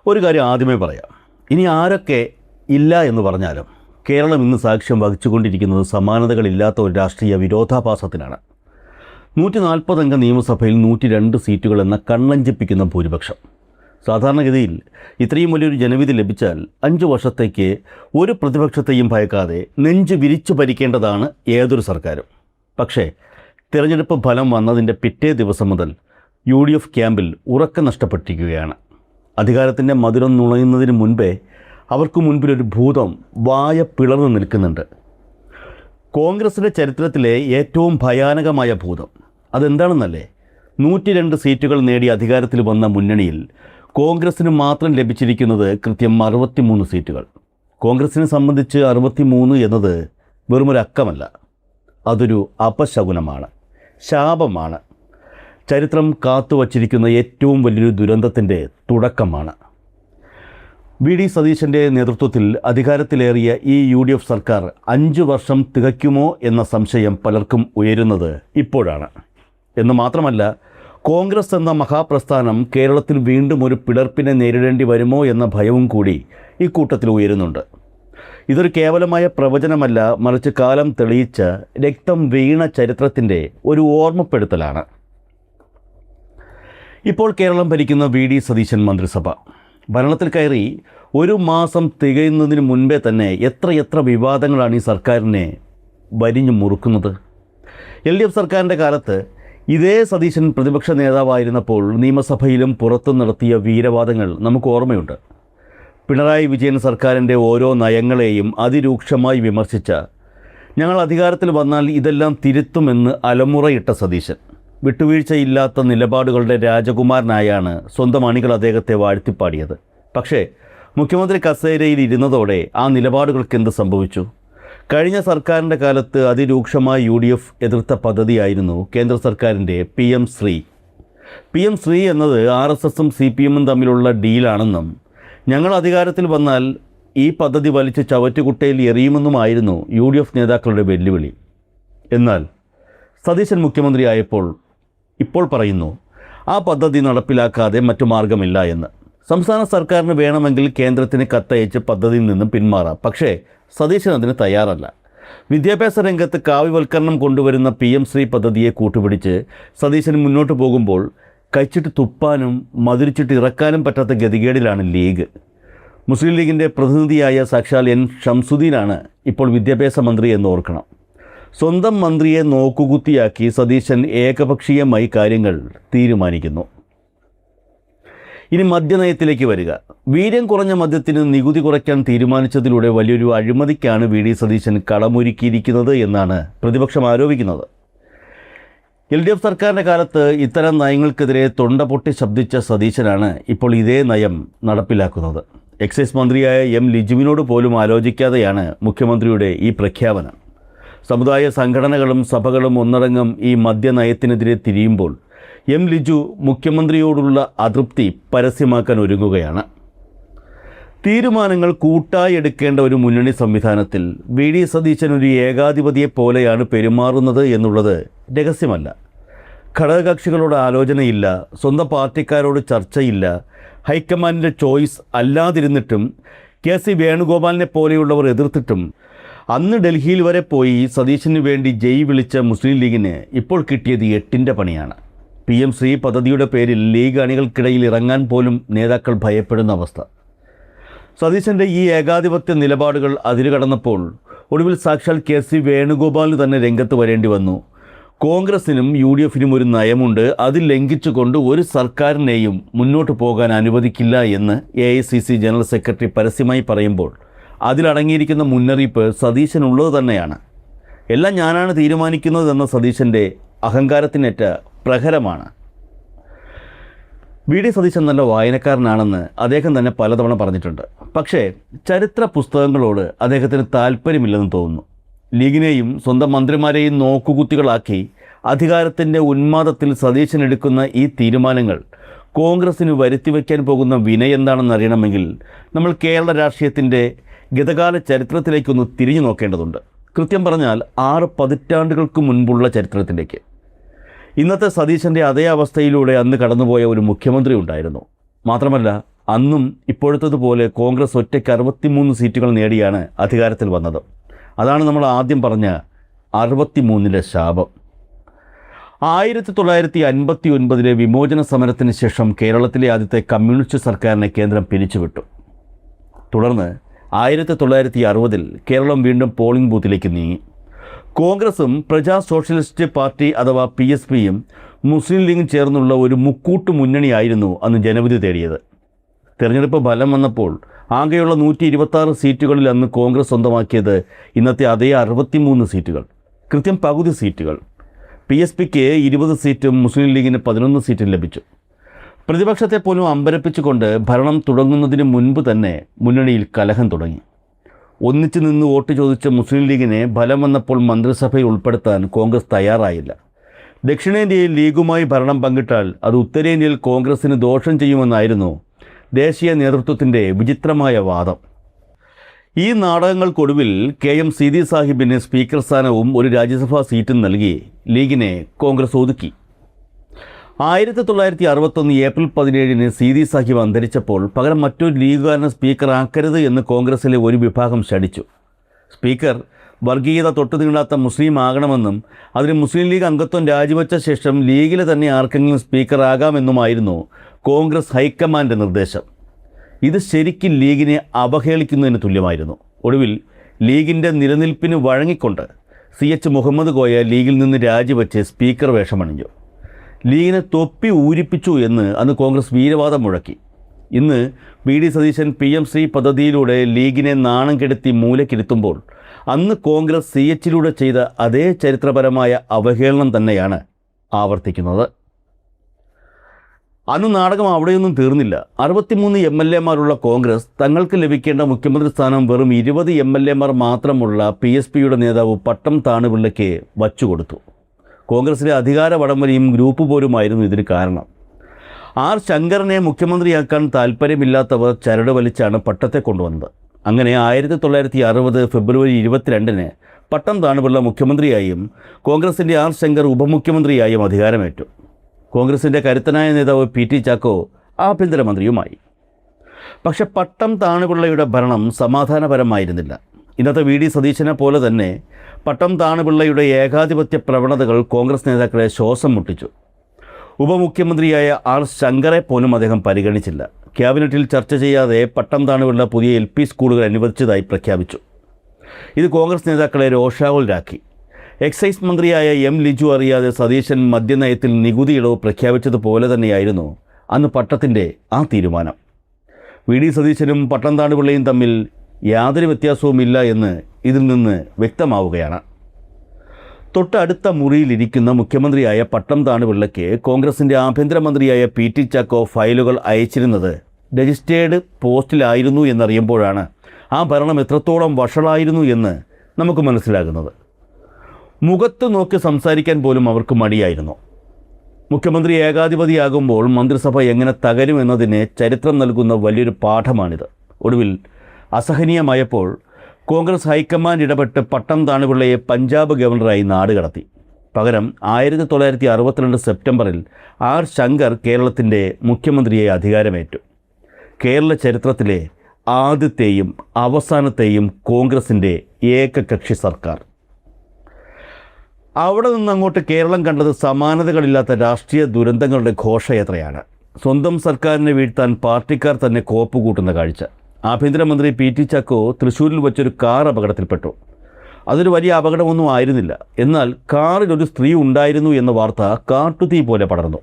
ഒരു കാര്യം ആദ്യമേ പറയാം. ഇനി ആരൊക്കെ ഇല്ല എന്ന് പറഞ്ഞാലും കേരളം ഇന്ന് സാക്ഷ്യം വഹിച്ചുകൊണ്ടിരിക്കുന്നത് സമാനതകളില്ലാത്ത ഒരു രാഷ്ട്രീയ വിരോധാഭാസത്തിനാണ്. 140 അംഗ നിയമസഭയിൽ 102 സീറ്റുകൾ എന്ന കണ്ണഞ്ചിപ്പിക്കുന്ന ഭൂരിപക്ഷം. സാധാരണഗതിയിൽ ഇത്രയും വലിയൊരു ജനവിധി ലഭിച്ചാൽ 5 വർഷത്തേക്ക് ഒരു പ്രതിപക്ഷത്തെയും ഭയക്കാതെ നെഞ്ച് വിരിച്ചു ഭരിക്കേണ്ടതാണ് ഏതൊരു സർക്കാരും. പക്ഷേ തിരഞ്ഞെടുപ്പ് ഫലം വന്നതിൻ്റെ പിറ്റേ ദിവസം മുതൽ UDF ക്യാമ്പിൽ ഉറക്കം നഷ്ടപ്പെട്ടിരിക്കുകയാണ്. അധികാരത്തിൻ്റെ മധുരം നുണയുന്നതിന് മുൻപേ അവർക്ക് മുൻപിലൊരു ഭൂതം വായ പിളർന്നു നിൽക്കുന്നുണ്ട്. കോൺഗ്രസിൻ്റെ ചരിത്രത്തിലെ ഏറ്റവും ഭയാനകമായ ഭൂതം. അതെന്താണെന്നല്ലേ? 102 സീറ്റുകൾ നേടി അധികാരത്തിൽ വന്ന മുന്നണിയിൽ കോൺഗ്രസിന് മാത്രം ലഭിച്ചിരിക്കുന്നത് കൃത്യം 63 സീറ്റുകൾ. കോൺഗ്രസിനെ സംബന്ധിച്ച് 63 എന്നത് വെറുമൊരു അക്കമല്ല, അതൊരു അപശകുനമാണ്, ശാപമാണ്. ചരിത്രം കാത്തുവച്ചിരിക്കുന്ന ഏറ്റവും വലിയൊരു ദുരന്തത്തിൻ്റെ തുടക്കമാണ്. വി ഡി സതീശൻ്റെ നേതൃത്വത്തിൽ അധികാരത്തിലേറിയ ഈ UDF സർക്കാർ 5 വർഷം തികയ്ക്കുമോ എന്ന സംശയം പലർക്കും ഉയരുന്നത് ഇപ്പോഴാണ്. എന്ന് മാത്രമല്ല, കോൺഗ്രസ് എന്ന മഹാപ്രസ്ഥാനം കേരളത്തിൽ വീണ്ടും ഒരു പിളർപ്പിനെ നേരിടേണ്ടി വരുമോ എന്ന ഭയവും കൂടി ഇക്കൂട്ടത്തിൽ ഉയരുന്നുണ്ട്. ഇതൊരു കേവലമായ പ്രവചനമല്ല, മറിച്ച് കാലം തെളിയിച്ച രക്തം വീണ ചരിത്രത്തിൻ്റെ ഒരു ഓർമ്മപ്പെടുത്തലാണ്. ഇപ്പോൾ കേരളം ഭരിക്കുന്ന വി ഡി സതീശൻ മന്ത്രിസഭ ഭരണത്തിൽ കയറി 1 മാസം തികയുന്നതിന് മുൻപേ തന്നെ എത്ര വിവാദങ്ങളാണ് ഈ സർക്കാരിനെ വരിഞ്ഞു മുറുക്കുന്നത്. LDF സർക്കാരിൻ്റെ കാലത്ത് ഇതേ സതീശൻ പ്രതിപക്ഷ നേതാവായിരുന്നപ്പോൾ നിയമസഭയിലും പുറത്തും നടത്തിയ വീരവാദങ്ങൾ നമുക്ക് ഓർമ്മയുണ്ട്. പിണറായി വിജയൻ സർക്കാരിൻ്റെ ഓരോ നയങ്ങളെയും അതിരൂക്ഷമായി വിമർശിച്ച, ഞങ്ങൾ അധികാരത്തിൽ വന്നാൽ ഇതെല്ലാം തിരുത്തുമെന്ന് അലമുറയിട്ട സതീശൻ വിട്ടുവീഴ്ചയില്ലാത്ത നിലപാടുകളുടെ രാജകുമാരനായാണ് സ്വന്തം അണികൾ അദ്ദേഹത്തെ വാഴ്ത്തിപ്പാടിയത്. പക്ഷേ മുഖ്യമന്ത്രി കസേരയിൽ ഇരുന്നതോടെ ആ നിലപാടുകൾക്ക് എന്ത് സംഭവിച്ചു? കഴിഞ്ഞ സർക്കാരിൻ്റെ കാലത്ത് അതിരൂക്ഷമായി UDF എതിർത്ത പദ്ധതിയായിരുന്നു കേന്ദ്ര സർക്കാരിൻ്റെ PM ശ്രീ. PM ശ്രീ എന്നത് RSSും CPMും തമ്മിലുള്ള ഡീലാണെന്നും ഞങ്ങൾ അധികാരത്തിൽ വന്നാൽ ഈ പദ്ധതി വലിച്ച് ചവറ്റുകുട്ടയിൽ എറിയുമെന്നുമായിരുന്നു UDF നേതാക്കളുടെ വെല്ലുവിളി. എന്നാൽ സതീശൻ മുഖ്യമന്ത്രിയായപ്പോൾ ഇപ്പോൾ പറയുന്നു ആ പദ്ധതി നടപ്പിലാക്കാതെ മറ്റു മാർഗമില്ല എന്ന്. സംസ്ഥാന സർക്കാരിന് വേണമെങ്കിൽ കേന്ദ്രത്തിന് കത്തയച്ച് പദ്ധതിയിൽ നിന്നും പിന്മാറാം. പക്ഷേ സതീശൻ അതിന് തയ്യാറല്ല. വിദ്യാഭ്യാസ രംഗത്ത് കാവ്യവൽക്കരണം കൊണ്ടുവരുന്ന PM ശ്രീ പദ്ധതിയെ കൂട്ടുപിടിച്ച് സതീശൻ മുന്നോട്ട് പോകുമ്പോൾ കഴിച്ചിട്ട് തുപ്പാനും മധുരിച്ചിട്ട് ഇറക്കാനും പറ്റാത്ത ഗതികേടിലാണ് ലീഗ്. മുസ്ലിം ലീഗിൻ്റെ പ്രതിനിധിയായ സാക്ഷാൽ N ഷംസുദ്ദീനാണ് ഇപ്പോൾ വിദ്യാഭ്യാസ മന്ത്രി എന്ന് ഓർക്കണം. സ്വന്തം മന്ത്രിയെ നോക്കുകുത്തിയാക്കി സതീശൻ ഏകപക്ഷീയമായി കാര്യങ്ങൾ തീരുമാനിക്കുന്നു. ഇനി മദ്യനയത്തിലേക്ക് വരിക. വീര്യം കുറഞ്ഞ മദ്യത്തിന് നികുതി കുറയ്ക്കാൻ തീരുമാനിച്ചതിലൂടെ വലിയൊരു അഴിമതിക്കാണ് വി ഡി സതീശൻ കളമൊരുക്കിയിരിക്കുന്നത് എന്നാണ് പ്രതിപക്ഷം ആരോപിക്കുന്നത്. LDF സർക്കാരിൻ്റെ കാലത്ത് ഇത്തരം നയങ്ങൾക്കെതിരെ തൊണ്ട പൊട്ടി ശബ്ദിച്ച സതീശനാണ് ഇപ്പോൾ ഇതേ നയം നടപ്പിലാക്കുന്നത്. എക്സൈസ് മന്ത്രിയായ M ലിജുവിനോട് പോലും ആലോചിക്കാതെയാണ് മുഖ്യമന്ത്രിയുടെ ഈ പ്രഖ്യാപനം. സമുദായ സംഘടനകളും സഭകളും ഒന്നടങ്കം ഈ മദ്യനയത്തിനെതിരെ തിരിയുമ്പോൾ M ലിജു മുഖ്യമന്ത്രിയോടുള്ള അതൃപ്തി പരസ്യമാക്കാൻ ഒരുങ്ങുകയാണ്. തീരുമാനങ്ങൾ കൂട്ടായി എടുക്കേണ്ട ഒരു മുന്നണി സംവിധാനത്തിൽ വി ഡി സതീശൻ ഒരു ഏകാധിപതിയെ പോലെയാണ് പെരുമാറുന്നത് എന്നുള്ളത് രഹസ്യമല്ല. ഘടകകക്ഷികളോട് ആലോചനയില്ല, സ്വന്തം പാർട്ടിക്കാരോട് ചർച്ചയില്ല, ഹൈക്കമാൻഡിൻ്റെ ചോയ്സ് അല്ലാതിരുന്നിട്ടും KC വേണുഗോപാലിനെ പോലെയുള്ളവർ എതിർത്തിട്ടും അന്ന് ഡൽഹിയിൽ വരെ പോയി സതീശന് വേണ്ടി ജയ് വിളിച്ച മുസ്ലിം ലീഗിന് ഇപ്പോൾ കിട്ടിയത് 8ൻ്റെ പണിയാണ്. PM ശ്രീ പദ്ധതിയുടെ പേരിൽ ലീഗ് അണികൾക്കിടയിൽ ഇറങ്ങാൻ പോലും നേതാക്കൾ ഭയപ്പെടുന്ന അവസ്ഥ. സതീശൻ്റെ ഈ ഏകാധിപത്യ നിലപാടുകൾ അതിരുകടന്നപ്പോൾ ഒടുവിൽ സാക്ഷാൽ KC വേണുഗോപാലിന് തന്നെ രംഗത്ത് വരേണ്ടി വന്നു. കോൺഗ്രസിനും UDFനും ഒരു നയമുണ്ട്, അത് ലംഘിച്ചുകൊണ്ട് ഒരു സർക്കാരിനെയും മുന്നോട്ട് പോകാൻ അനുവദിക്കില്ല എന്ന് AICC ജനറൽ സെക്രട്ടറി പരസ്യമായി പറയുമ്പോൾ അതിലടങ്ങിയിരിക്കുന്ന മുന്നറിയിപ്പ് സതീശനുള്ളത് തന്നെയാണ്. എല്ലാം ഞാനാണ് തീരുമാനിക്കുന്നതെന്ന സതീശൻ്റെ അഹങ്കാരത്തിനേറ്റ പ്രഹരമാണ്. വി ഡി സതീശൻ നല്ല വായനക്കാരനാണെന്ന് അദ്ദേഹം തന്നെ പലതവണ പറഞ്ഞിട്ടുണ്ട്. പക്ഷേ ചരിത്ര പുസ്തകങ്ങളോട് അദ്ദേഹത്തിന് താല്പര്യമില്ലെന്ന് തോന്നുന്നു. ലീഗിനെയും സ്വന്തം മന്ത്രിമാരെയും നോക്കുകുത്തികളാക്കി അധികാരത്തിൻ്റെ ഉന്മാദത്തിൽ സതീശൻ എടുക്കുന്ന ഈ തീരുമാനങ്ങൾ കോൺഗ്രസിന് വരുത്തിവെക്കാൻ പോകുന്ന വിനയെന്താണെന്നറിയണമെങ്കിൽ നമ്മൾ കേരള രാഷ്ട്രീയത്തിൻ്റെ ഗതകാല ചരിത്രത്തിലേക്കൊന്ന് തിരിഞ്ഞു നോക്കേണ്ടതുണ്ട്. കൃത്യം പറഞ്ഞാൽ 6 പതിറ്റാണ്ടുകൾക്ക് മുൻപുള്ള ചരിത്രത്തിലേക്ക്. ഇന്നത്തെ സതീശൻ്റെ അതേ അവസ്ഥയിലൂടെ അന്ന് കടന്നുപോയ ഒരു മുഖ്യമന്ത്രി ഉണ്ടായിരുന്നു. മാത്രമല്ല അന്നും ഇപ്പോഴത്തതുപോലെ കോൺഗ്രസ് ഒറ്റയ്ക്ക് 63 സീറ്റുകൾ നേടിയാണ് അധികാരത്തിൽ വന്നത്. അതാണ് നമ്മൾ ആദ്യം പറഞ്ഞ 63-ലെ ശാപം. 1959 വിമോചന സമരത്തിന് ശേഷം കേരളത്തിലെ ആദ്യത്തെ കമ്മ്യൂണിസ്റ്റ് സർക്കാരിനെ കേന്ദ്രം പിരിച്ചുവിട്ടു. തുടർന്ന് 1960 കേരളം വീണ്ടും പോളിംഗ് ബൂത്തിലേക്ക് നീങ്ങി. കോൺഗ്രസും പ്രജാ സോഷ്യലിസ്റ്റ് പാർട്ടി അഥവാ PSPയും മുസ്ലിം ലീഗും ചേർന്നുള്ള ഒരു മുക്കൂട്ടു മുന്നണിയായിരുന്നു അന്ന് ജനവിധി തേടിയത്. തെരഞ്ഞെടുപ്പ് ഫലം വന്നപ്പോൾ ആകെയുള്ള 126 സീറ്റുകളിൽ അന്ന് കോൺഗ്രസ് സ്വന്തമാക്കിയത് ഇന്നത്തെ അതേ 63 സീറ്റുകൾ, കൃത്യം പകുതി സീറ്റുകൾ. PSPക്ക് 20 സീറ്റും മുസ്ലിം ലീഗിന് 11 സീറ്റും ലഭിച്ചു. പ്രതിപക്ഷത്തെ പോലും അമ്പരപ്പിച്ചുകൊണ്ട് ഭരണം തുടങ്ങുന്നതിന് മുൻപ് തന്നെ മുന്നണിയിൽ കലഹം തുടങ്ങി. ഒന്നിച്ചു നിന്ന് വോട്ട് ചോദിച്ച മുസ്ലിം ലീഗിനെ ഫലം വന്നപ്പോൾ മന്ത്രിസഭയിൽ ഉൾപ്പെടുത്താൻ കോൺഗ്രസ് തയ്യാറായില്ല. ദക്ഷിണേന്ത്യയിൽ ലീഗുമായി ഭരണം പങ്കിട്ടാൽ അത് ഉത്തരേന്ത്യയിൽ കോൺഗ്രസിന് ദോഷം ചെയ്യുമെന്നായിരുന്നു ദേശീയ നേതൃത്വത്തിൻ്റെ വിചിത്രമായ വാദം. ഈ നാടകങ്ങൾക്കൊടുവിൽ KM സീതി സാഹിബിന് സ്പീക്കർ സ്ഥാനവും ഒരു രാജ്യസഭാ സീറ്റും നൽകി ലീഗിനെ കോൺഗ്രസ് ഒതുക്കി. 1961 ഏപ്രിൽ 17 സീതി സാഹിബ് അന്തരിച്ചപ്പോൾ പകരം മറ്റൊരു ലീഗുകാരനെ സ്പീക്കർ ആക്കരുത് എന്ന് കോൺഗ്രസിലെ ഒരു വിഭാഗം ശഠിച്ചു. സ്പീക്കർ വർഗീയത തൊട്ടു നീളാത്ത മുസ്ലിം ആകണമെന്നും അതിന് മുസ്ലിം ലീഗ് അംഗത്വം രാജിവെച്ച ശേഷം ലീഗിലെ തന്നെ ആർക്കെങ്കിലും സ്പീക്കർ ആകാമെന്നുമായിരുന്നു കോൺഗ്രസ് ഹൈക്കമാൻഡ് നിർദ്ദേശം. ഇത് ശരിക്കും ലീഗിനെ അവഹേളിക്കുന്നതിന് തുല്യമായിരുന്നു. ഒടുവിൽ ലീഗിൻ്റെ നിലനിൽപ്പിന് വഴങ്ങിക്കൊണ്ട് CH മുഹമ്മദ് കോയ ലീഗിൽ നിന്ന് രാജിവെച്ച് സ്പീക്കർ വേഷമണിഞ്ഞു. ലീഗിനെ തൊപ്പി ഊരിപ്പിച്ചു എന്ന് അന്ന് കോൺഗ്രസ് വീരവാദം മുഴക്കി. ഇന്ന് VD സതീശൻ PM ശ്രീ പദ്ധതിയിലൂടെ ലീഗിനെ നാണം കെടുത്തി മൂലക്കിരുത്തുമ്പോൾ അന്ന് കോൺഗ്രസ് CHലൂടെ ചെയ്ത അതേ ചരിത്രപരമായ അവഹേളനം തന്നെയാണ് ആവർത്തിക്കുന്നത്. അന്ന് നാടകം അവിടെയൊന്നും തീർന്നില്ല. 63 MLAമാരുള്ള കോൺഗ്രസ് തങ്ങൾക്ക് ലഭിക്കേണ്ട മുഖ്യമന്ത്രി സ്ഥാനം വെറും 20 MLAമാർ മാത്രമുള്ള PSPയുടെ നേതാവ് പട്ടം താണുപിള്ളയ്ക്ക് വച്ചുകൊടുത്തു. കോൺഗ്രസിലെ അധികാര വടംവലിയും ഗ്രൂപ്പ് പോരുമായിരുന്നു ഇതിന് കാരണം. R ശങ്കറിനെ മുഖ്യമന്ത്രിയാക്കാൻ താൽപ്പര്യമില്ലാത്തവർ ചരട് വലിച്ചാണ് പട്ടത്തെ കൊണ്ടുവന്നത്. അങ്ങനെ 1960 ഫെബ്രുവരി 22 പട്ടം താണുപിള്ള മുഖ്യമന്ത്രിയായും കോൺഗ്രസിൻ്റെ R ശങ്കർ ഉപമുഖ്യമന്ത്രിയായും അധികാരമേറ്റു. കോൺഗ്രസിൻ്റെ കരുത്തനായ നേതാവ് PT ചാക്കോ ആഭ്യന്തരമന്ത്രിയുമായി. പക്ഷെ പട്ടം താണുപിള്ളയുടെ ഭരണം സമാധാനപരമായിരുന്നില്ല. ഇന്നത്തെ VD സതീശനെ പോലെ തന്നെ പട്ടം താണുപിള്ളയുടെ ഏകാധിപത്യ പ്രവണതകൾ കോൺഗ്രസ് നേതാക്കളെ ശ്വാസം മുട്ടിച്ചു. ഉപമുഖ്യമന്ത്രിയായ R ശങ്കറെ പോലും അദ്ദേഹം പരിഗണിച്ചില്ല. ക്യാബിനറ്റിൽ ചർച്ച ചെയ്യാതെ പട്ടം താണുപിള്ള പുതിയ LP സ്കൂളുകൾ അനുവദിച്ചതായി പ്രഖ്യാപിച്ചു. ഇത് കോൺഗ്രസ് നേതാക്കളെ രോഷാകുലരാക്കി. എക്സൈസ് മന്ത്രിയായ M ലിജു അറിയാതെ സതീശൻ മദ്യനയത്തിൽ നികുതി ഇളവ് പ്രഖ്യാപിച്ചതുപോലെ തന്നെയായിരുന്നു അന്ന് പട്ടത്തിൻ്റെ ആ തീരുമാനം. VD സതീശനും പട്ടം താണുപിള്ളയും തമ്മിൽ യാതൊരു വ്യത്യാസവുമില്ല എന്ന് ഇതിൽ നിന്ന് വ്യക്തമാവുകയാണ്. തൊട്ടടുത്ത മുറിയിലിരിക്കുന്ന മുഖ്യമന്ത്രിയായ പട്ടം താണുപിള്ളയ്ക്ക് കോൺഗ്രസിൻ്റെ ആഭ്യന്തരമന്ത്രിയായ PT ചാക്കോ ഫയലുകൾ അയച്ചിരുന്നത് രജിസ്റ്റേർഡ് പോസ്റ്റിലായിരുന്നു എന്നറിയുമ്പോഴാണ് ആ ഭരണം എത്രത്തോളം വഷളായിരുന്നു എന്ന് നമുക്ക് മനസ്സിലാകുന്നത്. മുഖത്ത് നോക്കി സംസാരിക്കാൻ പോലും അവർക്ക് മടിയായിരുന്നു. മുഖ്യമന്ത്രി ഏകാധിപതിയാകുമ്പോൾ മന്ത്രിസഭ എങ്ങനെ തകരുമെന്നതിന് ചരിത്രം നൽകുന്ന വലിയൊരു പാഠമാണിത്. ഒടുവിൽ അസഹനീയമായപ്പോൾ കോൺഗ്രസ് ഹൈക്കമാൻഡ് ഇടപെട്ട് പട്ടം താണുപിള്ളയെ പഞ്ചാബ് ഗവർണറായി നാടുകടത്തി. പകരം 1962 സെപ്റ്റംബറിൽ R ശങ്കർ കേരളത്തിൻ്റെ മുഖ്യമന്ത്രിയായി അധികാരമേറ്റു. കേരള ചരിത്രത്തിലെ ആദ്യത്തെയും അവസാനത്തെയും കോൺഗ്രസിൻ്റെ ഏകകക്ഷി സർക്കാർ. അവിടെ നിന്നങ്ങോട്ട് കേരളം കണ്ടത് സമാനതകളില്ലാത്ത രാഷ്ട്രീയ ദുരന്തങ്ങളുടെ ഘോഷയാത്രയാണ്. സ്വന്തം സർക്കാരിനെ വീഴ്ത്താൻ പാർട്ടിക്കാർ തന്നെ കോപ്പ് കൂട്ടുന്ന കാഴ്ച. ആഭ്യന്തരമന്ത്രി PT ചാക്കോ തൃശ്ശൂരിൽ വെച്ചൊരു കാർ അപകടത്തിൽപ്പെട്ടു. അതൊരു വലിയ അപകടമൊന്നും ആയിരുന്നില്ല. എന്നാൽ കാറിൽ ഒരു സ്ത്രീ ഉണ്ടായിരുന്നു എന്ന വാർത്ത കാട്ടുതീ പോലെ പടർന്നു.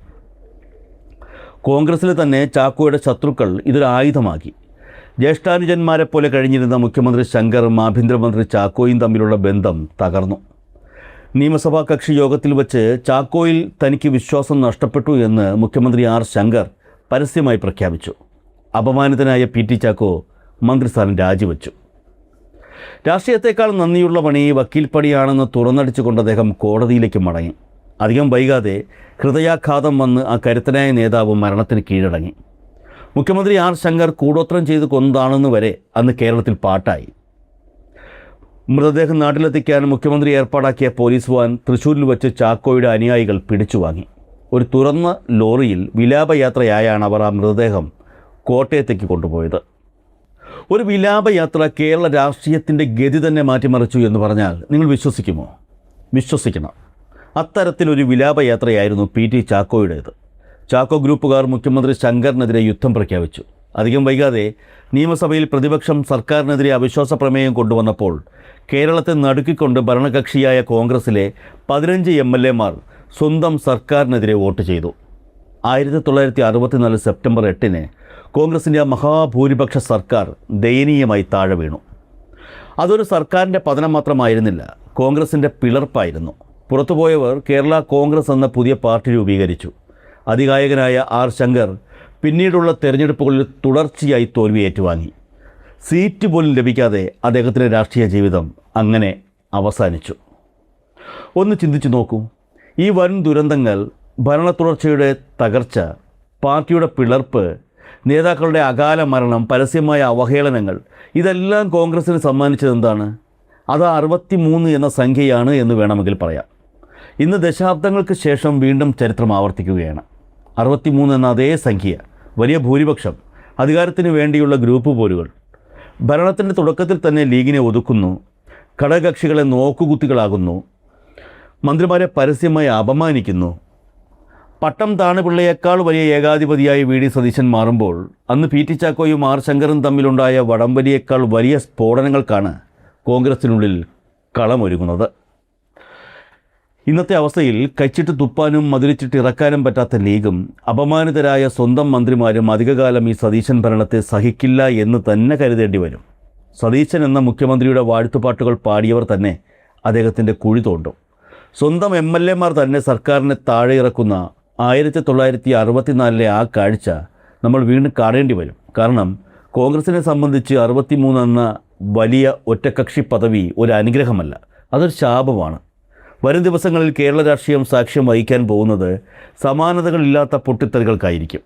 കോൺഗ്രസിൽ തന്നെ ചാക്കോയുടെ ശത്രുക്കൾ ഇതൊരു ആയുധമാക്കി. ജ്യേഷ്ഠാനുജന്മാരെ പോലെ കഴിഞ്ഞിരുന്ന മുഖ്യമന്ത്രി ശങ്കറും ആഭ്യന്തരമന്ത്രി ചാക്കോയും തമ്മിലുള്ള ബന്ധം തകർന്നു. നിയമസഭാ കക്ഷി യോഗത്തിൽ വെച്ച് ചാക്കോയിൽ തനിക്ക് വിശ്വാസം നഷ്ടപ്പെട്ടു എന്ന് മുഖ്യമന്ത്രി R ശങ്കർ പരസ്യമായി പ്രഖ്യാപിച്ചു. അപമാനിതനായ PT ചാക്കോ മന്ത്രിസ്ഥാനം രാജിവെച്ചു. രാഷ്ട്രീയത്തെക്കാൾ നന്ദിയുള്ള പണി വക്കീൽ പണിയാണെന്ന് തുറന്നടിച്ചുകൊണ്ട് അദ്ദേഹം കോടതിയിലേക്ക് മടങ്ങി. അധികം വൈകാതെ ഹൃദയാഘാതം വന്ന് ആ കരുത്തനായ നേതാവ് മരണത്തിന് കീഴടങ്ങി. മുഖ്യമന്ത്രി R ശങ്കർ കൂടോത്രം ചെയ്ത് കൊന്നതാണെന്ന് വരെ അന്ന് കേരളത്തിൽ പാട്ടായി. മൃതദേഹം നാട്ടിലെത്തിക്കാൻ മുഖ്യമന്ത്രി ഏർപ്പാടാക്കിയ പോലീസ് വാൻ തൃശ്ശൂരിൽ വെച്ച് ചാക്കോയുടെ അനുയായികൾ പിടിച്ചുവാങ്ങി. ഒരു തുറന്ന ലോറിയിൽ വിലാപയാത്രയായാണ് അവർ ആ മൃതദേഹം കോട്ടയത്തേക്ക് കൊണ്ടുപോയത്. ഒരു വിലാപയാത്ര കേരള രാഷ്ട്രീയത്തിൻ്റെ ഗതി തന്നെ മാറ്റിമറിച്ചു എന്ന് പറഞ്ഞാൽ നിങ്ങൾ വിശ്വസിക്കുമോ? വിശ്വസിക്കണം. അത്തരത്തിലൊരു വിലാപയാത്രയായിരുന്നു PT ചാക്കോയുടേത്. ചാക്കോ ഗ്രൂപ്പുകാർ മുഖ്യമന്ത്രി ശങ്കറിനെതിരെ യുദ്ധം പ്രഖ്യാപിച്ചു. അധികം വൈകാതെ നിയമസഭയിൽ പ്രതിപക്ഷം സർക്കാരിനെതിരെ അവിശ്വാസ പ്രമേയം കൊണ്ടുവന്നപ്പോൾ കേരളത്തെ നടുക്കിക്കൊണ്ട് ഭരണകക്ഷിയായ കോൺഗ്രസിലെ 15 MLA-മാർ സ്വന്തം സർക്കാരിനെതിരെ വോട്ട് ചെയ്തു. 1964 സെപ്റ്റംബർ 8-ന് കോൺഗ്രസിൻ്റെ മഹാഭൂരിപക്ഷ സർക്കാർ ദയനീയമായി താഴെ വീണു. അതൊരു സർക്കാരിൻ്റെ പതനം മാത്രമായിരുന്നില്ല, കോൺഗ്രസിൻ്റെ പിളർപ്പായിരുന്നു. പുറത്തുപോയവർ കേരള കോൺഗ്രസ് എന്ന പുതിയ പാർട്ടി രൂപീകരിച്ചു. അതികായകനായ R. ശങ്കർ പിന്നീടുള്ള തെരഞ്ഞെടുപ്പുകളിൽ തുടർച്ചയായി തോൽവി ഏറ്റുവാങ്ങി. സീറ്റ് പോലും ലഭിക്കാതെ അദ്ദേഹത്തിൻ്റെ രാഷ്ട്രീയ ജീവിതം അങ്ങനെ അവസാനിച്ചു. ഒന്ന് ചിന്തിച്ചു നോക്കൂ. ഈ വൻ ദുരന്തങ്ങൾ, ഭരണ തുടർച്ചയുടെ തകർച്ച, പാർട്ടിയുടെ പിളർപ്പ്, നേതാക്കളുടെ അകാല മരണം, പരസ്യമായ അവഹേളനങ്ങൾ, ഇതെല്ലാം കോൺഗ്രസിന് സമ്മാനിച്ചത് എന്താണ്? അത് 63 എന്ന സംഖ്യയാണ് എന്ന് വേണമെങ്കിൽ പറയാം. ഇന്ന് ദശാബ്ദങ്ങൾക്ക് ശേഷം വീണ്ടും ചരിത്രം ആവർത്തിക്കുകയാണ്. 63 എന്ന അതേ സംഖ്യ, വലിയ ഭൂരിപക്ഷം, അധികാരത്തിന് വേണ്ടിയുള്ള ഗ്രൂപ്പ് പോരുകൾ, ഭരണത്തിൻ്റെ തുടക്കത്തിൽ തന്നെ ലീഗിനെ ഒതുക്കുന്നു, ഘടകകക്ഷികളെ നോക്കുകുത്തികളാകുന്നു, മന്ത്രിമാരെ പരസ്യമായി അപമാനിക്കുന്നു. പട്ടം താണുപിള്ളയേക്കാൾ വലിയ ഏകാധിപതിയായി VD സതീശൻ മാറുമ്പോൾ അന്ന് PT ചാക്കോയും R. ശങ്കറും തമ്മിലുണ്ടായ വടംവലിയേക്കാൾ വലിയ സ്ഫോടനങ്ങൾക്കാണ് കോൺഗ്രസിനുള്ളിൽ കളമൊരുങ്ങുന്നത്. ഇന്നത്തെ അവസ്ഥയിൽ കച്ചിട്ട് തുപ്പാനും മധുരിച്ചിട്ട് ഇറക്കാനും പറ്റാത്ത ലീഗും അപമാനിതരായ സ്വന്തം മന്ത്രിമാരും അധികകാലം ഈ സതീശൻ ഭരണത്തെ സഹിക്കില്ല എന്ന് തന്നെ കരുതേണ്ടി വരും. സതീശൻ എന്ന മുഖ്യമന്ത്രിയുടെ വാഴ്ത്തുപാട്ടുകൾ പാടിയവർ തന്നെ അദ്ദേഹത്തിൻ്റെ കുഴി തോണ്ടും. സ്വന്തം MLA-മാർ തന്നെ സർക്കാരിനെ താഴെ ഇറക്കുന്ന 1964 ആ കാഴ്ച നമ്മൾ വീണ്ടും കാണേണ്ടി വരും. കാരണം കോൺഗ്രസിനെ സംബന്ധിച്ച് 63 എന്ന വലിയ ഒറ്റക്കക്ഷി പദവി ഒരു അനുഗ്രഹമല്ല, അതൊരു ശാപമാണ്. വരും ദിവസങ്ങളിൽ കേരള രാഷ്ട്രീയം സാക്ഷ്യം വഹിക്കാൻ പോകുന്നത് സമാനതകളില്ലാത്ത പൊട്ടിത്തെറികൾക്കായിരിക്കും.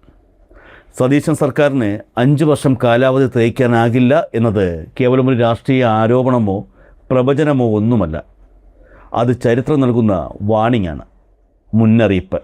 സതീശൻ സർക്കാരിന് 5 വർഷം കാലാവധി തേക്കാനാകില്ല എന്നത് കേവലം ഒരു രാഷ്ട്രീയ ആരോപണമോ പ്രവചനമോ ഒന്നുമല്ല. അത് ചരിത്രം നൽകുന്ന വാണിംഗാണ്, മുന്നറിയിപ്പ്.